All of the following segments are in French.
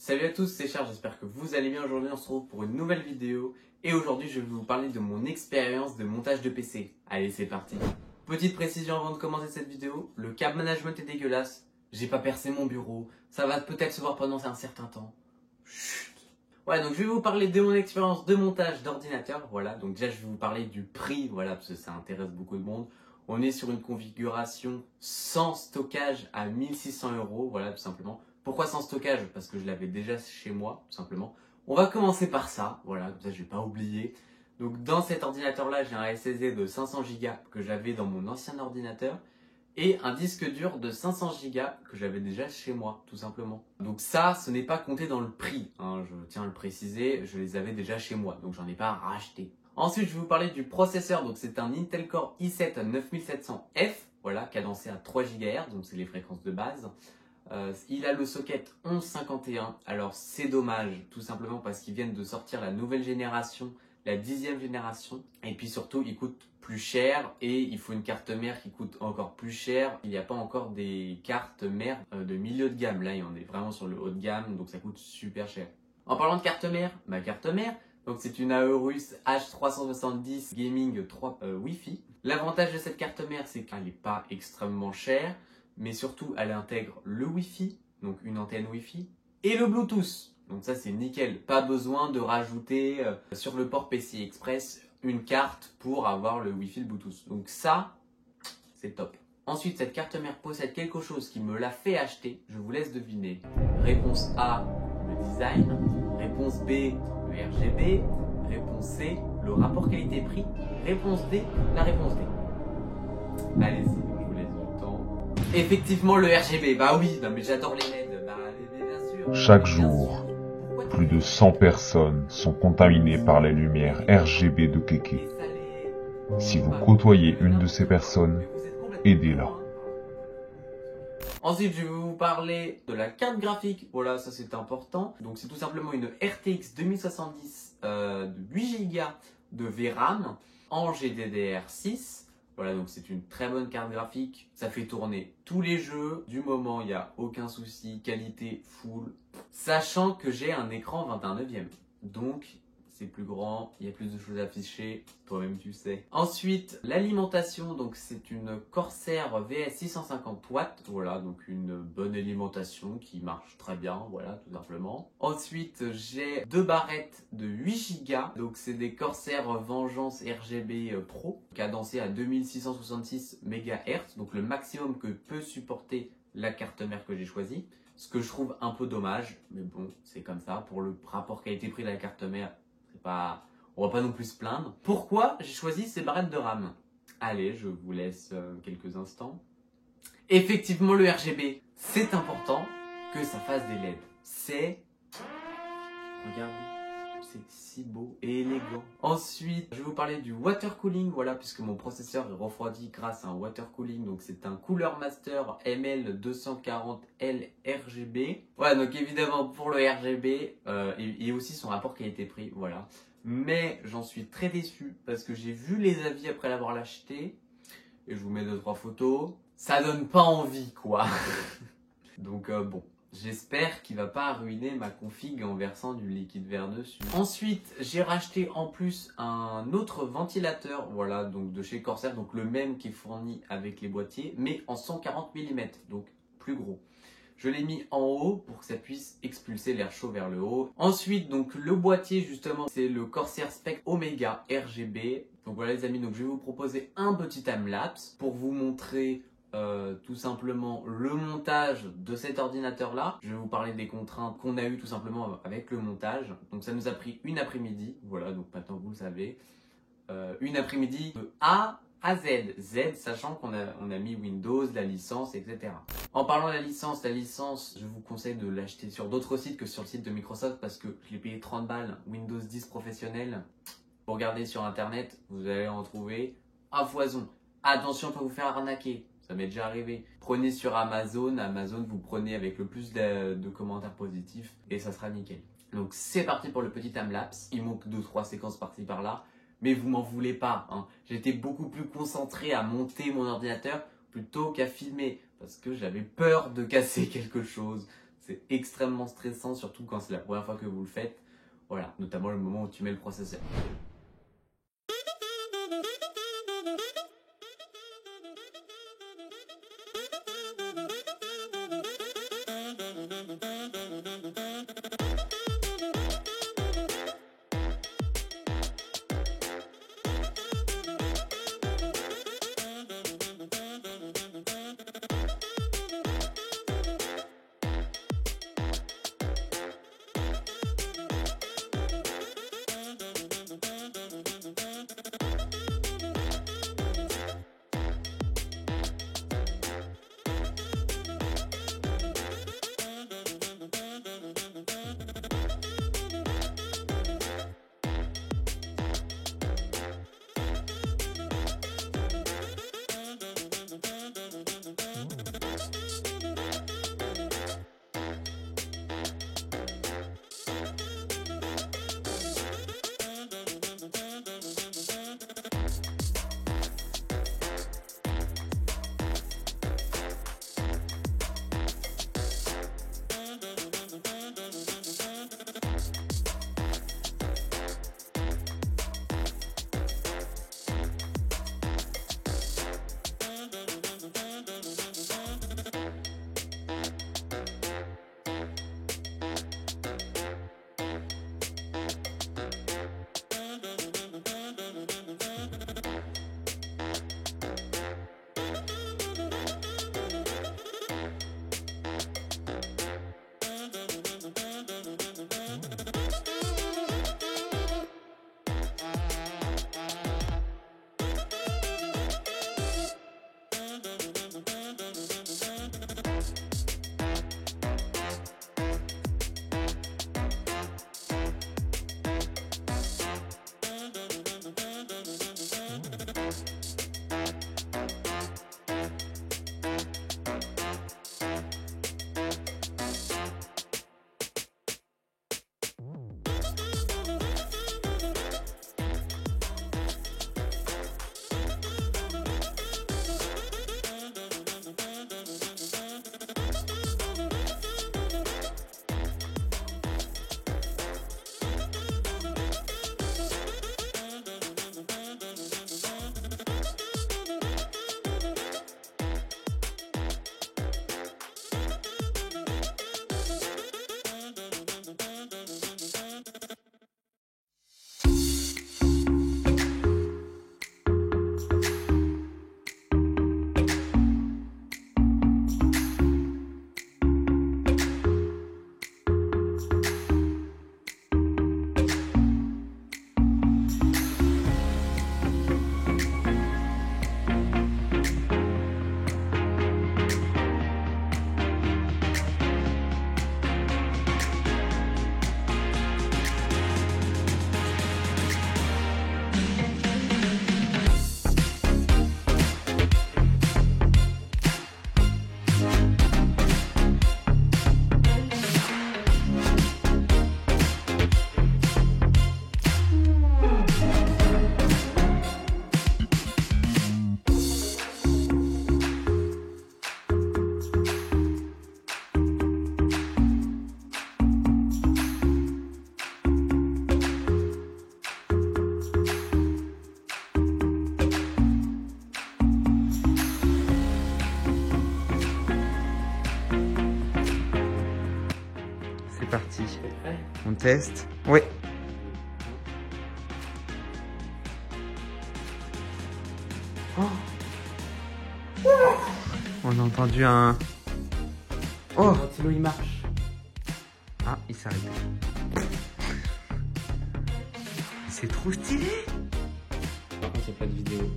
Salut à tous, c'est Charles, j'espère que vous allez bien. Aujourd'hui on se retrouve pour une nouvelle vidéo et aujourd'hui je vais vous parler de mon expérience de montage de PC. Allez, c'est parti. Petite précision avant de commencer cette vidéo, le câble management est dégueulasse, j'ai pas percé mon bureau, ça va peut-être se voir pendant un certain temps. Chut. Ouais, donc je vais vous parler de mon expérience de montage d'ordinateur, voilà. Donc déjà je vais vous parler du prix, voilà, parce que ça intéresse beaucoup de monde. On est sur une configuration sans stockage à 1600 €, voilà, tout simplement. Pourquoi sans stockage? Parce que je l'avais déjà chez moi, tout simplement. On va commencer par ça, voilà, comme ça je vais pas oublier. Donc dans cet ordinateur-là, j'ai un SSD de 500 Go que j'avais dans mon ancien ordinateur et un disque dur de 500 Go que j'avais déjà chez moi, tout simplement. Donc ça, ce n'est pas compté dans le prix, hein, je tiens à le préciser, je les avais déjà chez moi, donc j'en ai pas racheté. Ensuite, je vais vous parler du processeur, donc c'est un Intel Core i7 9700F, voilà, cadencé à 3 GHz, donc c'est les fréquences de base. Il a le socket 1151, alors c'est dommage, tout simplement parce qu'ils viennent de sortir la nouvelle génération, la 10e génération, et puis surtout il coûte plus cher et il faut une carte mère qui coûte encore plus cher. Il n'y a pas encore des cartes mères de milieu de gamme, là on est vraiment sur le haut de gamme, donc ça coûte super cher. En parlant de carte mère, ma carte mère, donc c'est une Aorus H370 Gaming 3 Wi-Fi. L'avantage de cette carte mère, c'est qu'elle n'est pas extrêmement chère, mais surtout elle intègre le Wi-Fi, donc une antenne Wi-Fi, et le Bluetooth. Donc ça c'est nickel, pas besoin de rajouter sur le port PCI Express une carte pour avoir le Wi-Fi, le Bluetooth. Donc ça, c'est top. Ensuite, cette carte mère possède quelque chose qui me l'a fait acheter, je vous laisse deviner. Réponse A, le design. Réponse B, le RGB. Réponse C, le rapport qualité-prix. Réponse D, la réponse D. Allez-y, je vous laisse du temps. Effectivement, le RGB, bah oui, non mais j'adore les LED, bah bien sûr. Chaque jour, plus de 100 personnes sont contaminées par les lumières RGB de Kéké. Si vous côtoyez une de ces personnes, aidez-la. Ensuite, je vais vous parler de la carte graphique. Voilà, ça c'est important. Donc c'est tout simplement une RTX 2070 de 8 Go de VRAM en GDDR6. Voilà, donc c'est une très bonne carte graphique. Ça fait tourner tous les jeux. Du moment, il n'y a aucun souci. Qualité full. Sachant que j'ai un écran 21/9. Donc c'est plus grand, il y a plus de choses à afficher, toi-même tu sais. Ensuite, l'alimentation, donc c'est une Corsair VS 650 watts, voilà, donc une bonne alimentation qui marche très bien, voilà, tout simplement. Ensuite, j'ai deux barrettes de 8 Go, donc c'est des Corsair Vengeance RGB Pro, cadencées à 2666 MHz, donc le maximum que peut supporter la carte mère que j'ai choisie. Ce que je trouve un peu dommage, mais bon, c'est comme ça, pour le rapport qualité-prix de la carte mère, on va pas non plus se plaindre. Pourquoi j'ai choisi ces barrettes de RAM? Allez, je vous laisse quelques instants. Effectivement, le RGB, c'est important que ça fasse des LED. Regardez, c'est si beau et élégant. Ensuite, je vais vous parler du water cooling, voilà, puisque mon processeur est refroidi grâce à un water cooling. Donc c'est un Cooler Master ML240L RGB. Voilà, donc évidemment pour le RGB et aussi son rapport qualité-prix, voilà. Mais j'en suis très déçu parce que j'ai vu les avis après l'avoir acheté et je vous mets 2-3 photos. Ça donne pas envie, quoi. Donc bon. J'espère qu'il va pas ruiner ma config en versant du liquide vert dessus. Ensuite, j'ai racheté en plus un autre ventilateur, voilà, donc de chez Corsair, donc le même qui est fourni avec les boîtiers, mais en 140 mm, donc plus gros. Je l'ai mis en haut pour que ça puisse expulser l'air chaud vers le haut. Ensuite, donc le boîtier justement, c'est le Corsair Spec Omega RGB. Donc voilà les amis, donc je vais vous proposer un petit timelapse pour vous montrer tout simplement le montage de cet ordinateur là. Je vais vous parler des contraintes qu'on a eues tout simplement avec le montage. Donc ça nous a pris une après-midi, voilà, donc maintenant vous le savez, une après-midi de A à Z, sachant qu'on a mis Windows, la licence, etc. En parlant de la licence, je vous conseille de l'acheter sur d'autres sites que sur le site de Microsoft parce que je l'ai payé 30 balles, Windows 10 professionnel. Vous regardez sur internet, vous allez en trouver à foison. Attention, on peut vous faire arnaquer. Ça m'est déjà arrivé. Prenez sur Amazon, vous prenez avec le plus de commentaires positifs et ça sera nickel. Donc c'est parti pour le petit timelapse. Il manque 2-3 séquences par-ci par-là, mais vous m'en voulez pas, hein. J'étais beaucoup plus concentré à monter mon ordinateur plutôt qu'à filmer parce que j'avais peur de casser quelque chose. c'est extrêmement stressant, surtout quand c'est la première fois que vous le faites. Voilà, notamment le moment où tu mets le processeur. parti. On teste. Oui. Oh. On a entendu un... Oh. Le ventilo il marche. Ah, il s'arrête. C'est trop stylé. Par contre, il n'y a pas de vidéo.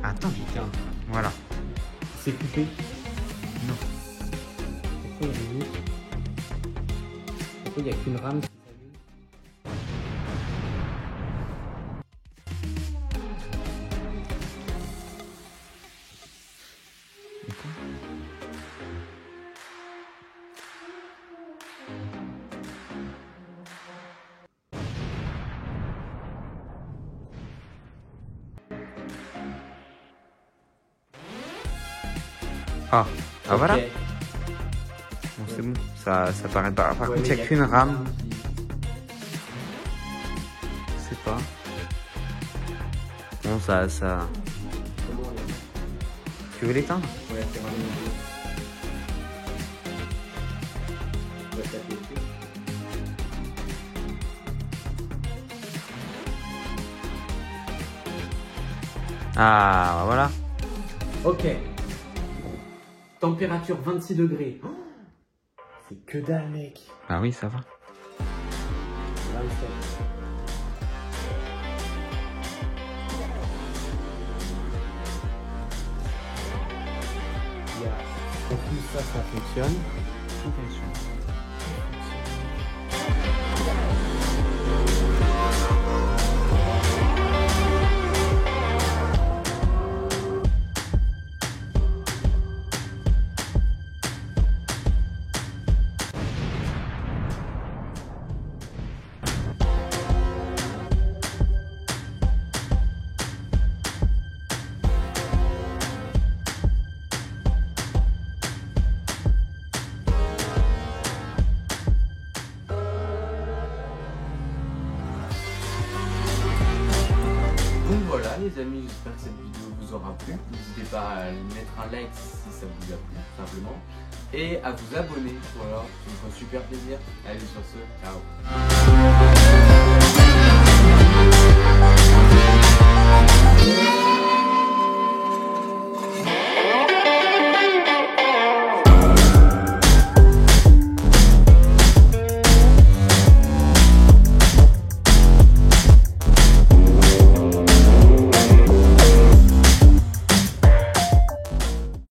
Attends. Putain. Voilà. C'est coupé. Non. Pourquoi il y a une louche? Pourquoi il n'y a qu'une rame qui s'allume? Ah, ah voilà. Ok. Bon, c'est c'est bon. Ça paraît pas. Par Ouais, contre, mais il n'y a qu'une rame. Je sais pas. Bon, ça. Comment on l'a. Tu veux l'éteindre? Ouais, c'est vraiment bien. On va taper dessus. Ah, bah voilà. Ok. Température 26 degrés. Oh, c'est que dalle, mec. Ah oui, ça va. 27. En plus, ça fonctionne. Donc voilà les amis, j'espère que cette vidéo vous aura plu. N'hésitez pas à mettre un like si ça vous a plu, tout simplement. Et à vous abonner, voilà, ça me fait super plaisir. Allez sur ce, ciao.